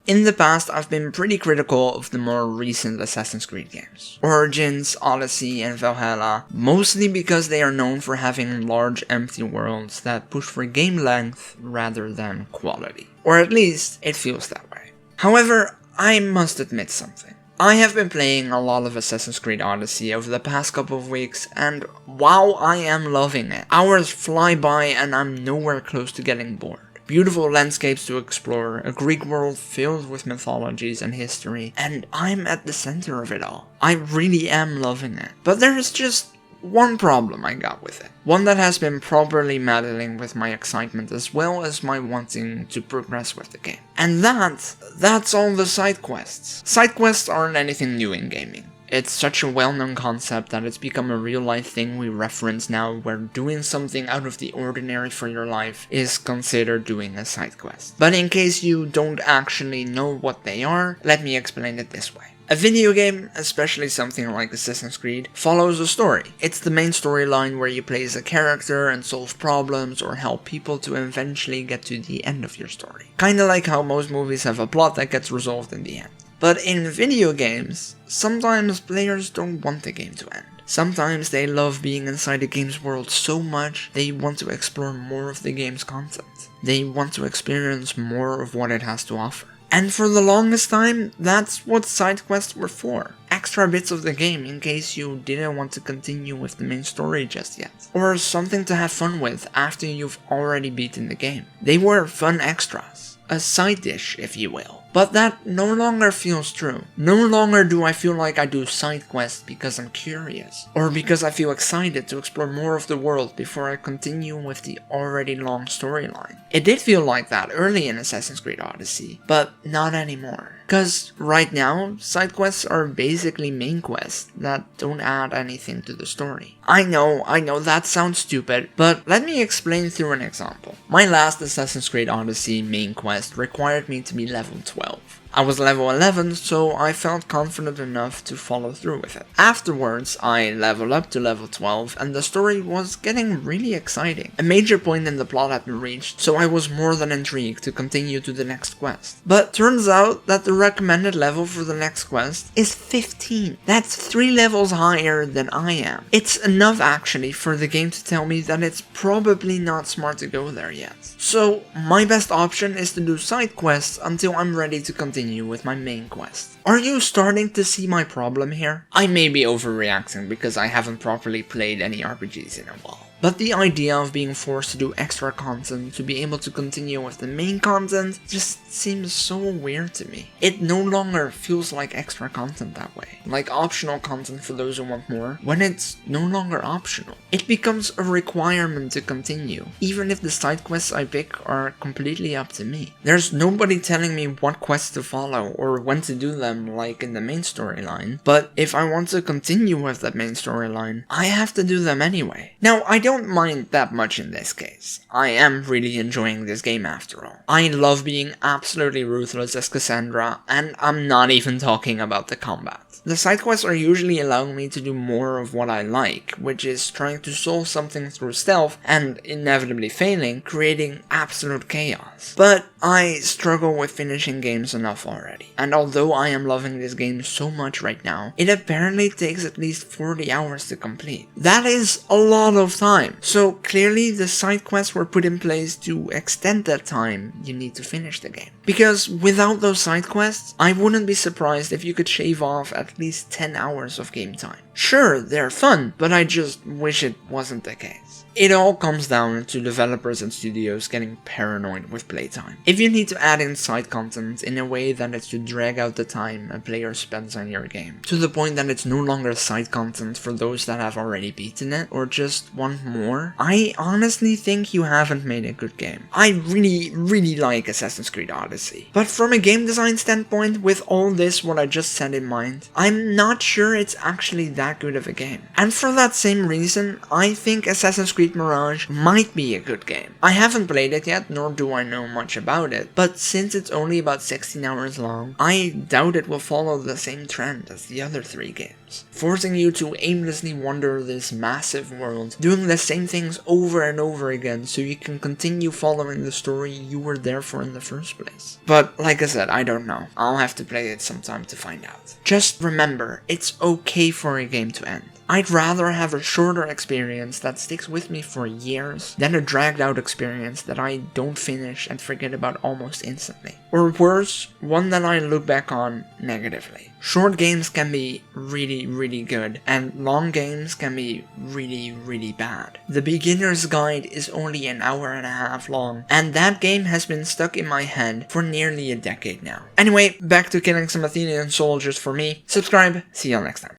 In the past, I've been pretty critical of the more recent Assassin's Creed games. Origins, Odyssey, and Valhalla, mostly because they are known for having large empty worlds that push for game length rather than quality. Or at least, it feels that way. However, I must admit something. I have been playing a lot of Assassin's Creed Odyssey over the past couple of weeks, and wow, I am loving it. Hours fly by and I'm nowhere close to getting bored. Beautiful landscapes to explore, a Greek world filled with mythologies and history, and I'm at the center of it all. I really am loving it. But there is just one problem I got with it. One that has been properly meddling with my excitement as well as my wanting to progress with the game. And that's all the side quests. Side quests aren't anything new in gaming. It's such a well-known concept that it's become a real-life thing we reference now, where doing something out of the ordinary for your life is considered doing a side quest. But in case you don't actually know what they are, let me explain it this way. A video game, especially something like Assassin's Creed, follows a story. It's the main storyline where you play as a character and solve problems or help people to eventually get to the end of your story. Kinda like how most movies have a plot that gets resolved in the end. But in video games, sometimes players don't want the game to end. Sometimes they love being inside the game's world so much, they want to explore more of the game's content. They want to experience more of what it has to offer. And for the longest time, that's what side quests were for. Extra bits of the game in case you didn't want to continue with the main story just yet. Or something to have fun with after you've already beaten the game. They were fun extras. A side dish, if you will. But that no longer feels true. No longer do I feel like I do side quests because I'm curious, or because I feel excited to explore more of the world before I continue with the already long storyline. It did feel like that early in Assassin's Creed Odyssey, but not anymore. Cause right now, side quests are basically main quests that don't add anything to the story. I know that sounds stupid, but let me explain through an example. My last Assassin's Creed Odyssey main quest required me to be level 12. I was level 11, so I felt confident enough to follow through with it. Afterwards, I leveled up to level 12, and the story was getting really exciting. A major point in the plot had been reached, so I was more than intrigued to continue to the next quest. But turns out that the recommended level for the next quest is 15. That's 3 levels higher than I am. It's enough actually for the game to tell me that it's probably not smart to go there yet. So my best option is to do side quests until I'm ready to continue with my main quest. Are you starting to see my problem here? I may be overreacting because I haven't properly played any RPGs in a while. But the idea of being forced to do extra content to be able to continue with the main content just seems so weird to me. It no longer feels like extra content that way, like optional content for those who want more, when it's no longer optional. It becomes a requirement to continue, even if the side quests I pick are completely up to me. There's nobody telling me what quests to follow or when to do them like in the main storyline, but if I want to continue with that main storyline, I have to do them anyway. Now, I don't mind that much in this case. I am really enjoying this game after all. I love being absolutely ruthless as Cassandra, and I'm not even talking about the combat. The side quests are usually allowing me to do more of what I like, which is trying to solve something through stealth and, inevitably failing, creating absolute chaos. But I struggle with finishing games enough already, and although I am loving this game so much right now, it apparently takes at least 40 hours to complete. That is a lot of time, so clearly the side quests were put in place to extend that time you need to finish the game. Because without those side quests, I wouldn't be surprised if you could shave off at least 10 hours of game time. Sure, they're fun, but I just wish it wasn't the case. It all comes down to developers and studios getting paranoid with playtime. If you need to add in side content in a way that is to drag out the time a player spends on your game, to the point that it's no longer side content for those that have already beaten it or just want more, I honestly think you haven't made a good game. I really like Assassin's Creed Odyssey, but from a game design standpoint, with all this what I just said in mind, I'm not sure it's actually that good of a game. And for that same reason, I think Assassin's Creed Mirage might be a good game. I haven't played it yet, nor do I know much about it, but since it's only about 16 hours long, I doubt it will follow the same trend as the other 3 games. games, forcing you to aimlessly wander this massive world, doing the same things over and over again so you can continue following the story you were there for in the first place. But like I said, I don't know. I'll have to play it sometime to find out. Just remember, it's okay for a game to end. I'd rather have a shorter experience that sticks with me for years than a dragged out experience that I don't finish and forget about almost instantly. Or worse, one that I look back on negatively. Short games can be really good, and long games can be really bad. The Beginner's Guide is only an hour and a half long, and that game has been stuck in my head for nearly a decade now. Anyway, back to killing some Athenian soldiers for me. Subscribe, see y'all next time.